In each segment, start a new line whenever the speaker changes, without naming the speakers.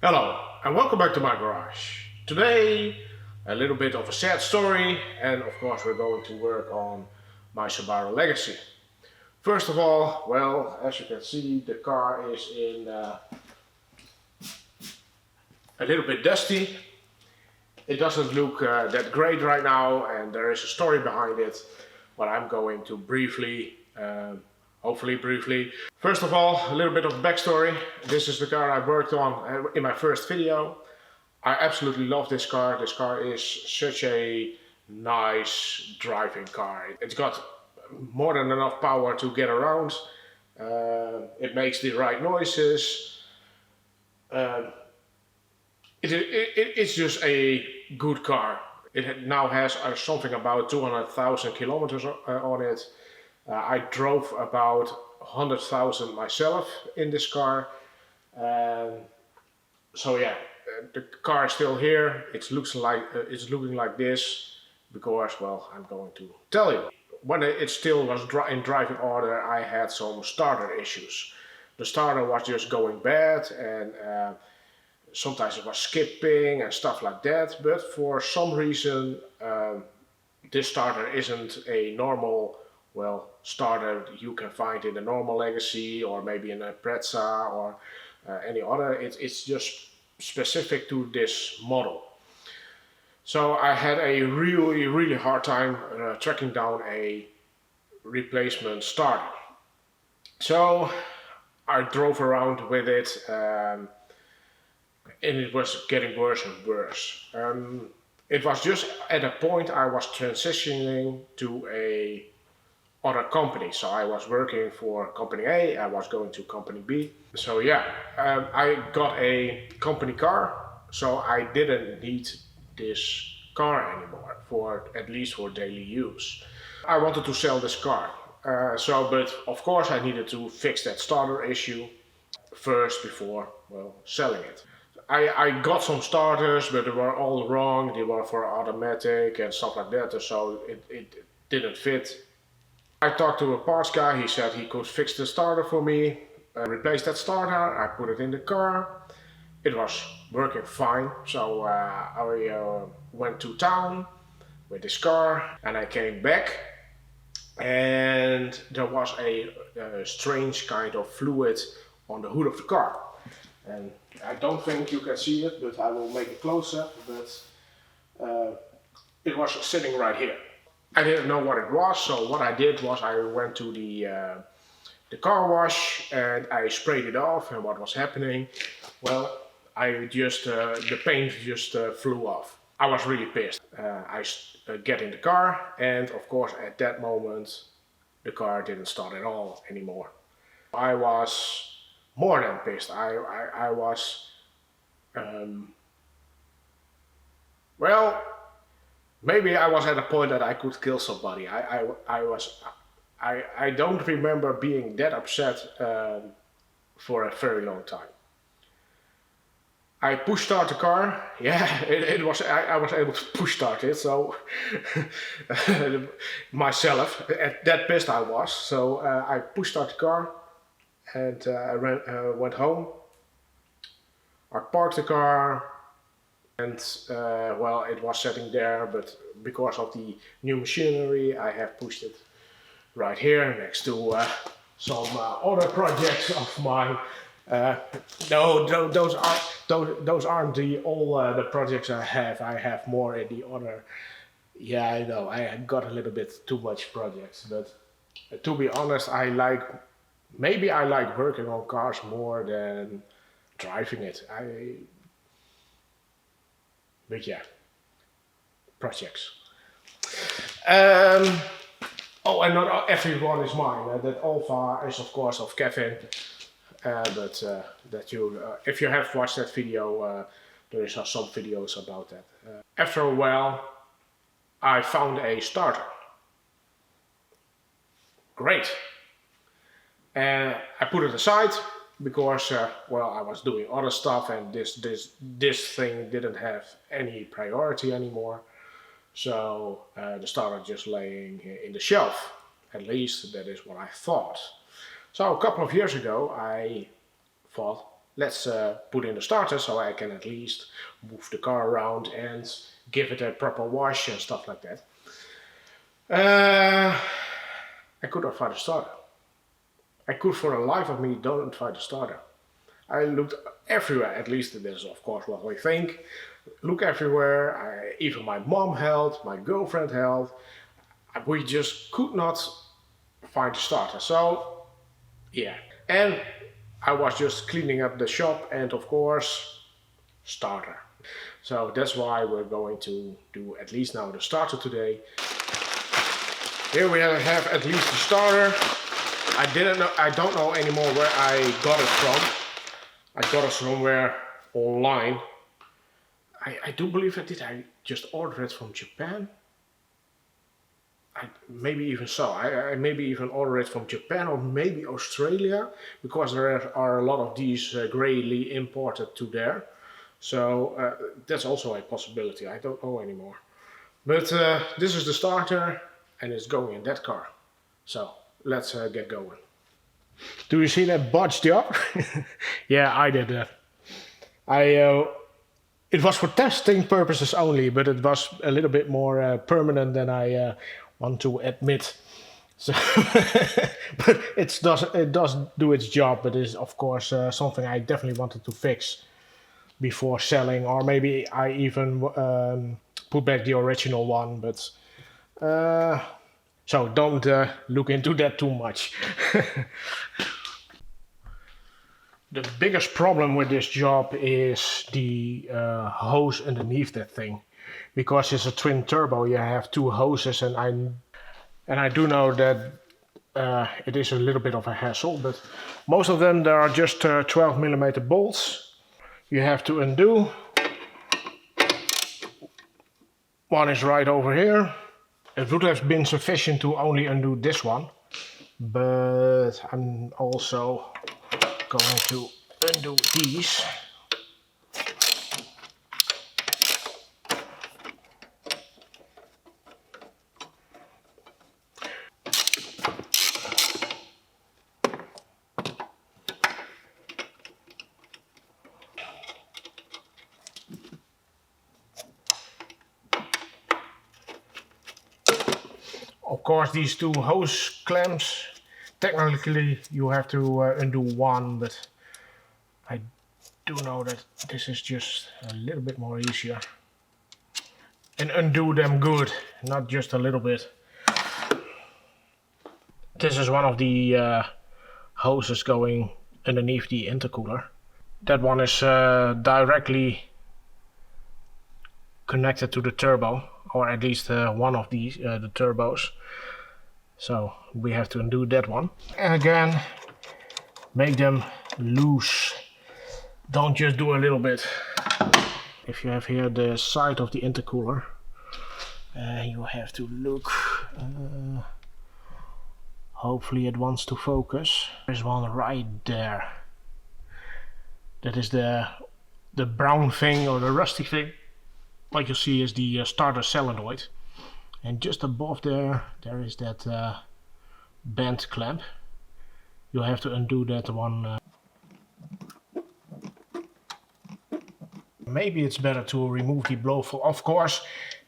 Hello and welcome back to my garage. Today a little bit of a sad story, and of course we're going to work on my Subaru Legacy. First of all, well, as you can see, the car is in a little bit dusty. It doesn't look that great right now, and there is a story behind it, but I'm going to briefly, hopefully briefly. First of all, a little bit of backstory. This is the car I worked on in my first video. I absolutely love this car. This car is such a nice driving car. It's got more than enough power to get around. It makes the right noises. Uh, it's just a good car. It now has something about 200,000 kilometers on it. I drove about 100,000 myself in this car. So yeah, the car is still here. It's looking like this because, well, I'm going to tell you. When it still was in driving order, I had some starter issues. The starter was just going bad, and sometimes it was skipping and stuff like that. But for some reason, this starter isn't a normal, well, starter you can find in a normal Legacy or maybe in a Preza or any other. It's just specific to this model. So I had a really hard time tracking down a replacement starter. So I drove around with it, and it was getting worse and worse. It was just at a point I was transitioning to a other company. So I was working for company A, I was going to company B. So yeah, I got a company car, so I didn't need this car anymore, for at least for daily use. I wanted to sell this car. But of course I needed to fix that starter issue first before, well, selling it. I got some starters, but they were all wrong. They were for automatic and stuff like that, so it didn't fit. I talked to a parts guy. He said he could fix the starter for me, replace that starter. I put it in the car. It was working fine, so I went to town with this car, and I came back, and there was a strange kind of fluid on the hood of the car. And I don't think you can see it, but I will make it closer. But it was sitting right here. I didn't know what it was, so what I did was I went to the car wash and I sprayed it off. And what was happening? Well, the paint just flew off. I was really pissed. I get in the car, and of course at that moment the car didn't start at all anymore. I was more than pissed. I was, well, maybe I was at a point that I could kill somebody. I don't remember being that upset for a very long time. I push start the car. Yeah, I was able to push start it. So myself, that pissed I was. So I push start the car, and I went home. I parked the car, and well, it was sitting there, but because of the new machinery, I have pushed it right here next to some other projects of mine. No, those aren't all the projects I have. I have more in the other. Yeah, I know. I got a little bit too much projects, but to be honest, maybe I like working on cars more than driving it. But yeah, projects. Um, oh, and not everyone is mine. That Alpha is of course of Kevin. But if you have watched that video, there is some videos about that. After a while, I found a starter. Great. And I put it aside because, well, I was doing other stuff, and this thing didn't have any priority anymore. So the starter just laying in the shelf. At least that is what I thought. So a couple of years ago, I thought, let's put in the starter so I can at least move the car around and give it a proper wash and stuff like that. I could not find a starter. I could for the life of me don't find a starter. I looked everywhere, at least this is of course what we think. Look everywhere, even my mom helped, my girlfriend helped. We just could not find a starter. So yeah, and I was just cleaning up the shop and of course starter. So that's why we're going to do at least now the starter today. Here we have at least the starter. I don't know anymore where I got it from. I got it somewhere online. I do believe I just ordered it from Japan. Maybe even so. I maybe even ordered it from Japan or maybe Australia, because there are a lot of these greyly imported to there. So that's also a possibility. I don't know anymore. But this is the starter and it's going in that car. So let's get going. Do you see that botched job? Yeah, I did that. It was for testing purposes only, but it was a little bit more permanent than I want to admit. So, but it does do its job. But it's of course something I definitely wanted to fix before selling, or maybe I even put back the original one. But so don't look into that too much. The biggest problem with this job is the hose underneath that thing. Because it's a twin turbo, you have two hoses, and I do know that it is a little bit of a hassle, but most of them there are just 12mm bolts. You have to undo. One is right over here. It would have been sufficient to only undo this one, but I'm also going to undo these. Of course, these two hose clamps, technically you have to undo one, but I do know that this is just a little bit more easier. And undo them good, not just a little bit. This is one of the hoses going underneath the intercooler. That one is directly connected to the turbo, or at least one of these, the turbos. So we have to undo that one. And again, make them loose. Don't just do a little bit. If you have here the side of the intercooler, you have to look. Hopefully it wants to focus. There's one right there. That is the brown thing, or the rusty thing. What you see is the starter solenoid. And just above there is that bent clamp. You have to undo that one. Maybe it's better to remove the blow valve. Of course,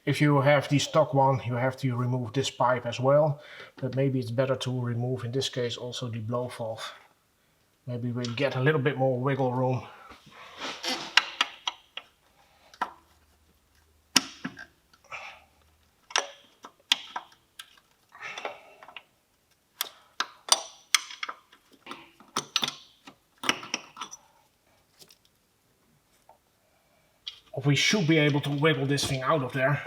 if you have the stock one, you have to remove this pipe as well. But maybe it's better to remove, in this case, also the blow valve. Maybe we'll get a little bit more wiggle room. We should be able to wiggle this thing out of there.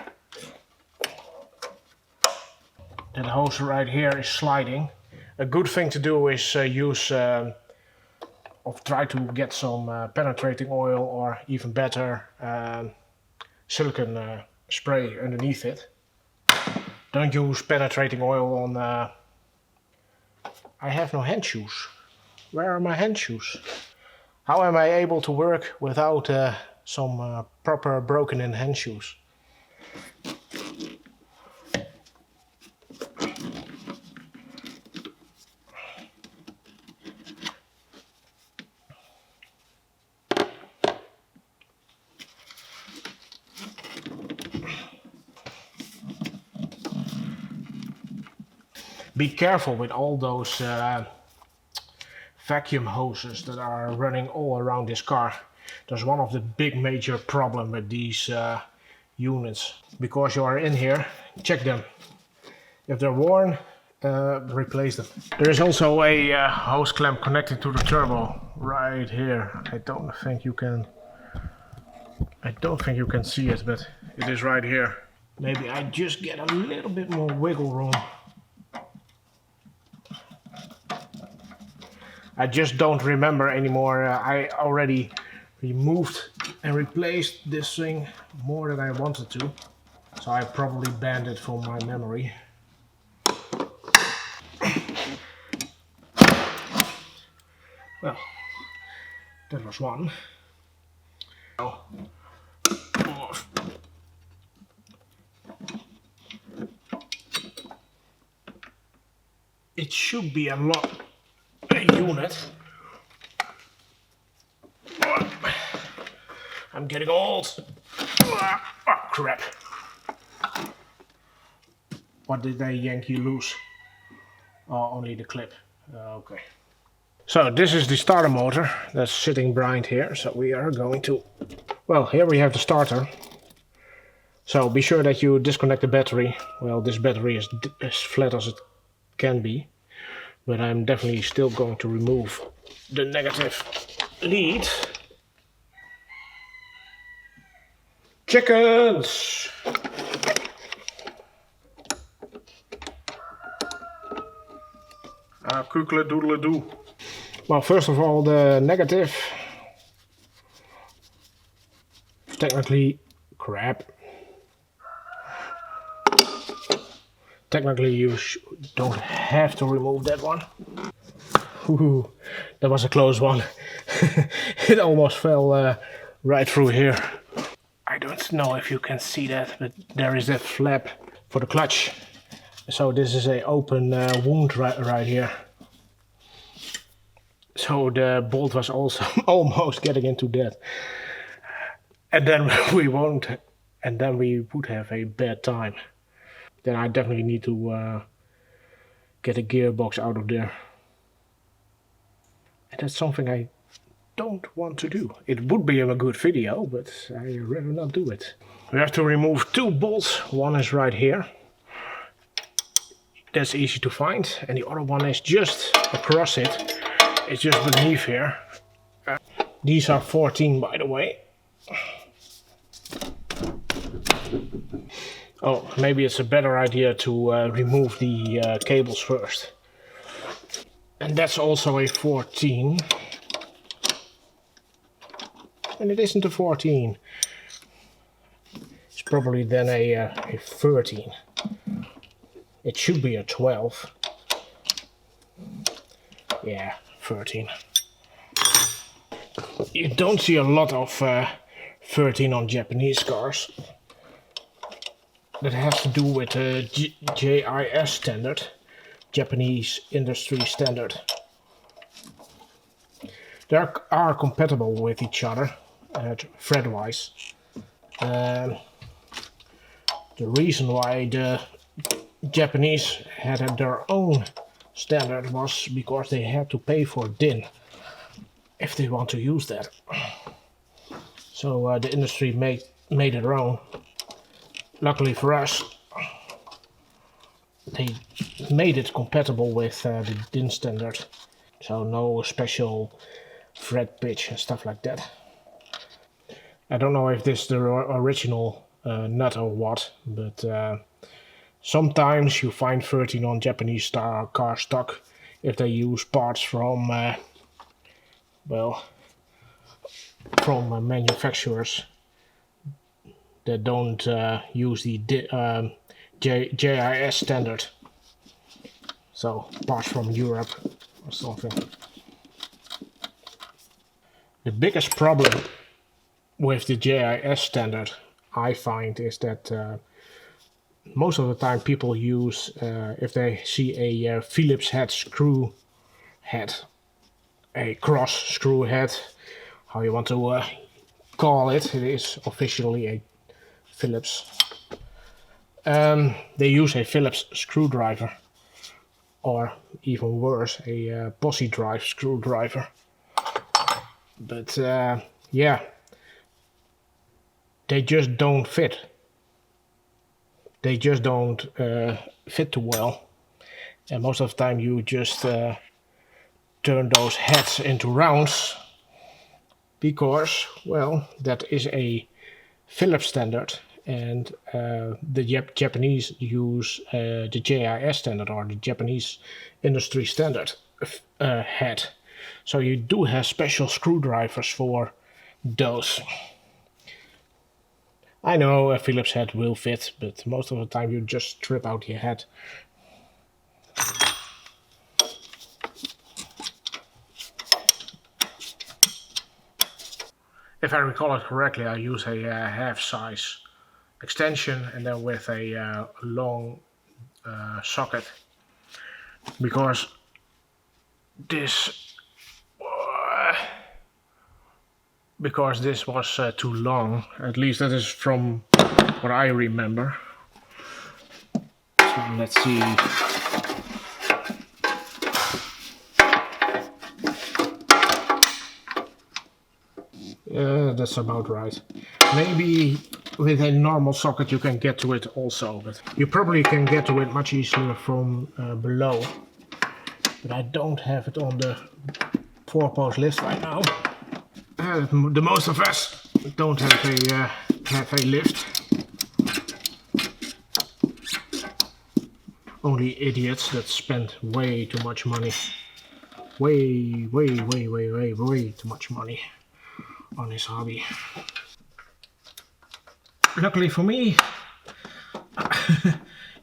That hose right here is sliding. A good thing to do is use or try to get some penetrating oil, or even better, silicone spray underneath it. Don't use penetrating oil on... I have no hand shoes. Where are my hand shoes? How am I able to work without some proper broken in hand shoes? Be careful with all those vacuum hoses that are running all around this car. That's one of the big major problem with these units. Because you are in here, check them. If they're worn, replace them. There is also a hose clamp connected to the turbo right here. I don't think you can see it, but it is right here. Maybe I just get a little bit more wiggle room. I just don't remember anymore. I already removed and replaced this thing more than I wanted to. So I probably banned it from my memory. Well, that was one. It should be a unit. I'm getting old. Oh crap. What did they yank you loose? Oh, only the clip. Okay. So this is the starter motor that's sitting behind here. So we are going to... Well, here we have the starter. So be sure that you disconnect the battery. Well, this battery is as flat as it can be. But I'm definitely still going to remove the negative lead. Chickens! Koekle doodle doo. Well, first of all, the negative. Technically, crap. Technically, you don't have to remove that one. Ooh, that was a close one. It almost fell right through here. I don't know if you can see that, but there is that flap for the clutch. So this is an open wound right here. So the bolt was also almost getting into that. And then we would have a bad time. Then I definitely need to get a gearbox out of there. And that's something I don't want to do. It would be a good video, but I rather not do it. We have to remove two bolts. One is right here. That's easy to find. And the other one is just across it. It's just beneath here. These are 14, by the way. Oh, maybe it's a better idea to remove the cables first. And that's also a 14. And it isn't a 14. It's probably then a 13. It should be a 12. Yeah, 13. You don't see a lot of 13 on Japanese cars. That has to do with the JIS standard, Japanese industry standard. They are compatible with each other, thread-wise. The reason why the Japanese had their own standard was because they had to pay for DIN if they want to use that. So the industry made their own. Luckily for us, they made it compatible with the DIN standard. So no special thread pitch and stuff like that. I don't know if this is the original nut or what, but sometimes you find 13 on Japanese car stock if they use parts from, from manufacturers that don't use the JIS standard. So parts from Europe or something. The biggest problem with the JIS standard, I find, is that most of the time people use, if they see a Phillips head screw head, a cross screw head, how you want to call it, it is officially a Phillips. They use a Phillips screwdriver. or even worse, a posse drive screwdriver. But yeah, they just don't fit. They just don't fit too well. And most of the time you just turn those heads into rounds because, well, that is a Philips standard, and the Japanese use the JIS standard, or the Japanese industry standard head. So you do have special screwdrivers for those. I know a Philips head will fit, but most of the time you just strip out your head. If I recall it correctly, I use a half-size extension and then with a long socket, because this was too long. At least that is from what I remember. So let's see. Yeah, that's about right. Maybe with a normal socket you can get to it also, but you probably can get to it much easier from below. But I don't have it on the 4-post list right now. The most of us don't have a lift. Only idiots that spend way too much money. Way too much money on this hobby. Luckily for me,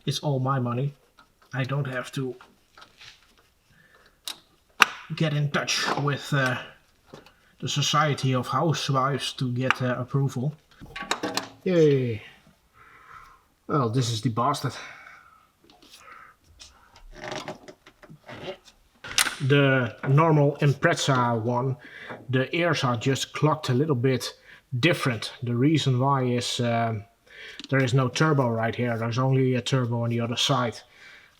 it's all my money. I don't have to get in touch with the Society of Housewives to get approval. Yay! Well, this is the bastard. The normal Impreza one, the ears are just clocked a little bit different. The reason why is there is no turbo right here. There's only a turbo on the other side.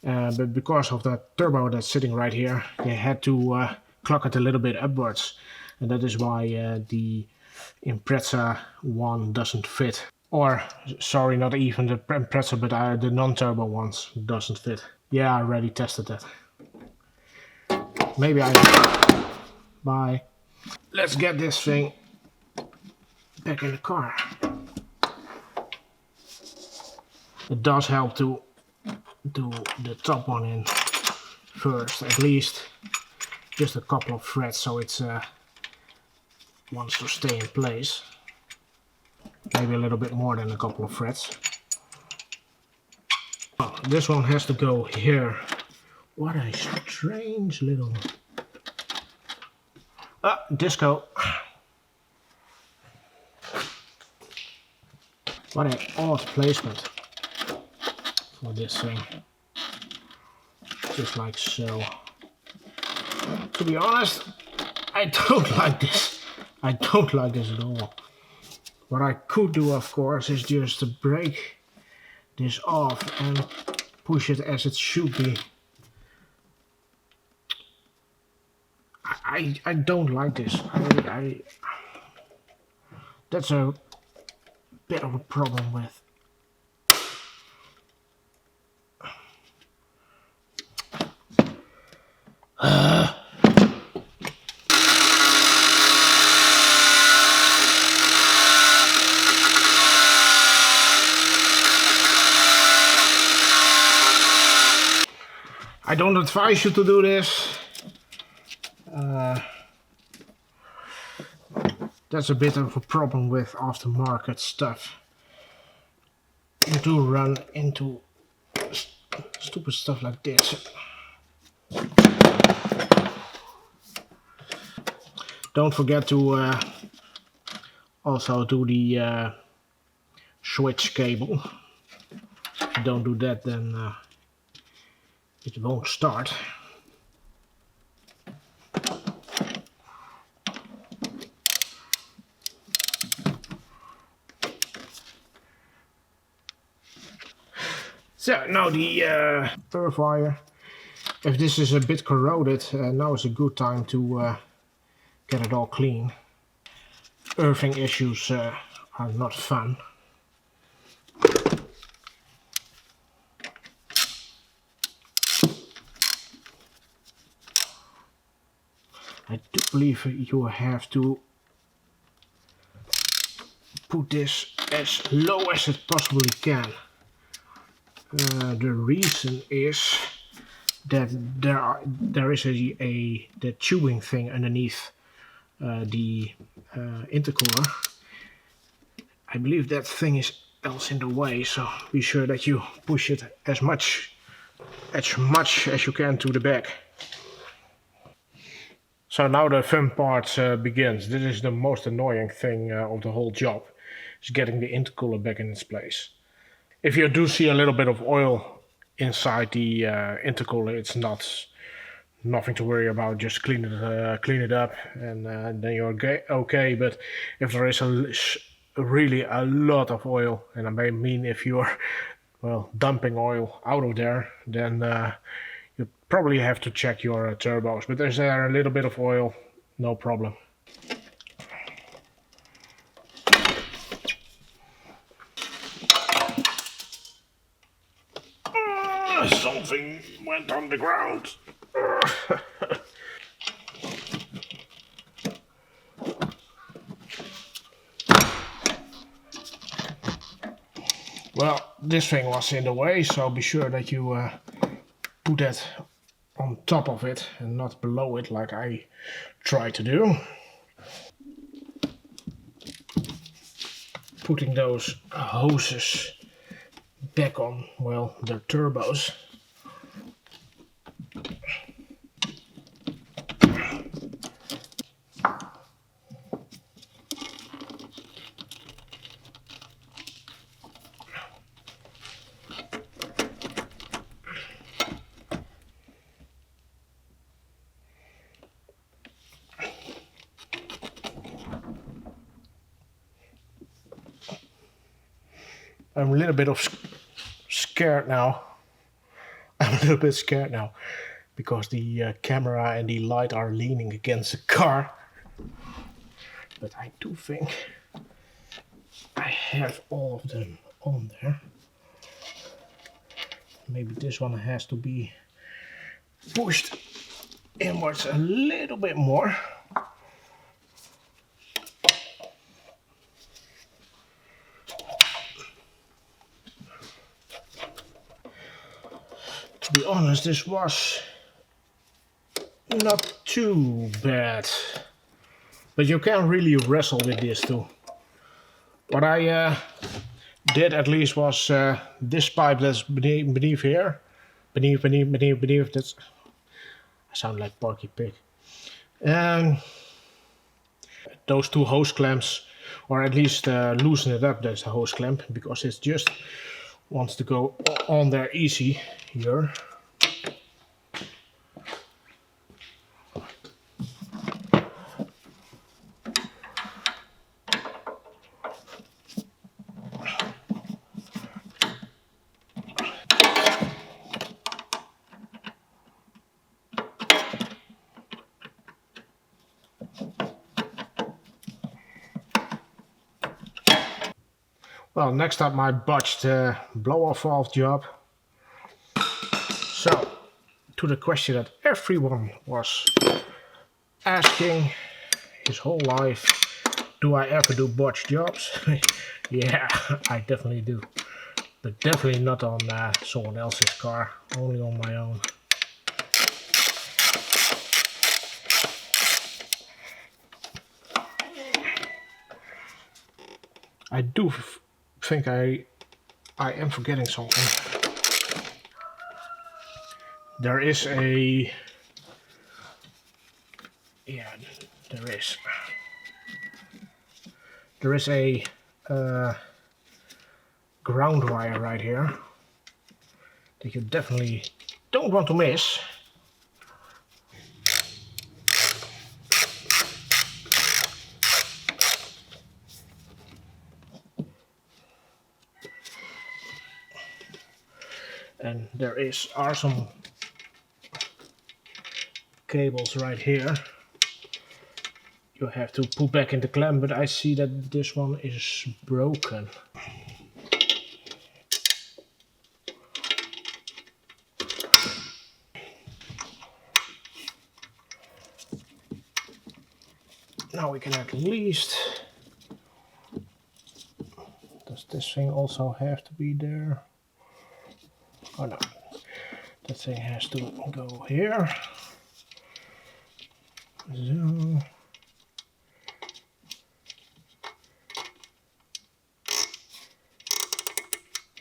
But because of the turbo that's sitting right here, they had to clock it a little bit upwards. And that is why the Impreza one doesn't fit. Or, sorry, not even the Impreza, but the non-turbo ones doesn't fit. Yeah, I already tested that. Maybe I... Bye. Let's get this thing back in the car. It does help to do the top one in first, at least just a couple of threads, so it wants to stay in place. Maybe a little bit more than a couple of threads. Oh, this one has to go here. What a strange little... Ah, disco. What an odd placement for this thing. Just like so. To be honest, I don't like this. I don't like this at all. What I could do, of course, is just to break this off and push it as it should be. I don't like this. That's a bit of a problem with. I don't advise you to do this. That's a bit of a problem with aftermarket stuff. You do run into stupid stuff like this. Don't forget to also do the switch cable. If you don't do that, then it won't start. So now the purifier If this is a bit corroded, now is a good time to get it all clean. Earthing issues are not fun. I do believe you have to put this as low as it possibly can. The reason is that there is the tubing thing underneath the intercooler. I believe that thing is else in the way, so be sure that you push it as much as you can to the back. So now the fun part begins. This is the most annoying thing of the whole job, is getting the intercooler back in its place. If you do see a little bit of oil inside the intercooler, it's nothing to worry about. Just clean it up, and then you're okay. But if there is really a lot of oil, and I mean if you're dumping oil out of there, then you probably have to check your turbos. But there's a little bit of oil, no problem. Something went on the ground. Well, this thing was in the way, so be sure that you put that on top of it and not below it like I try to do. Putting those hoses back on, well, their turbos. I'm a little bit scared now. I'm a little bit scared now because the camera and the light are leaning against the car. But I do think I have all of them on there. Maybe this one has to be pushed inwards a little bit more. To be honest, this was not too bad, but you can really wrestle with this too. What I did at least was this pipe that's beneath here, beneath. That's, I sound like Porky Pig. And those two hose clamps, or at least loosen it up. That's the hose clamp, because it just wants to go on there easy here. Well, next up, my botched blow-off valve job. So, to the question that everyone was asking his whole life, do I ever do botched jobs? Yeah, I definitely do. But definitely not on someone else's car, only on my own. I do think I am forgetting something. There is a... Yeah, there is a ground wire right here that you definitely don't want to miss. And there are some cables right here. You have to put back in the clamp, but I see that this one is broken. Now we can at least... Does this thing also have to be there? Oh no, that thing has to go here. So.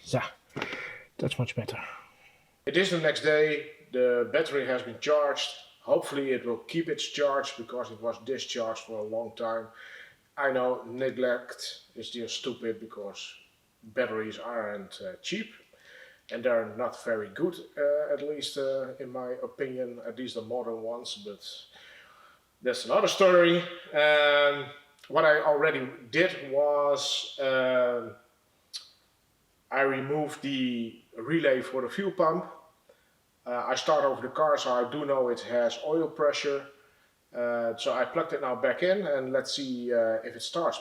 So, that's much better. It is the next day, the battery has been charged. Hopefully it will keep its charge because it was discharged for a long time. I know neglect is just stupid because batteries aren't cheap and they're not very good, at least in my opinion, at least the modern ones, but that's another story. What I already did was I removed the relay for the fuel pump. I start over the car, so I do know it has oil pressure. So I plugged it now back in and let's see if it starts.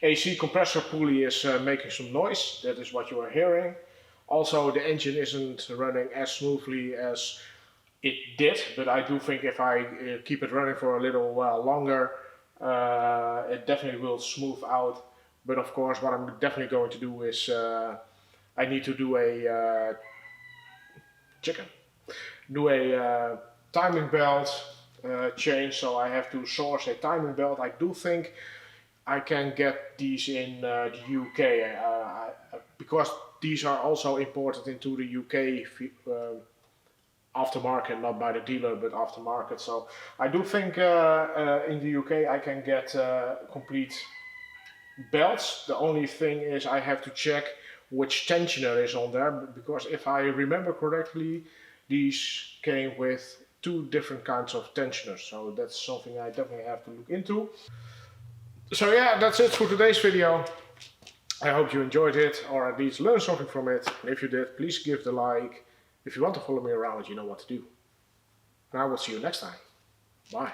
AC compressor pulley is making some noise, that is what you are hearing. Also the engine isn't running as smoothly as it did, but I do think if I keep it running for a little while longer, it definitely will smooth out. But of course what I'm definitely going to do is I need to do a timing belt change, so I have to source a timing belt. I do think I can get these in the UK because these are also imported into the UK aftermarket, not by the dealer but aftermarket. So I do think in the UK I can get complete belts. The only thing is I have to check which tensioner is on there, because if I remember correctly these came with 2 different kinds of tensioners, so that's something I definitely have to look into. So yeah, that's it for today's video. I hope you enjoyed it, or at least learned something from it. And if you did, please give the like. If you want to follow me around, you know what to do. And I will see you next time. Bye.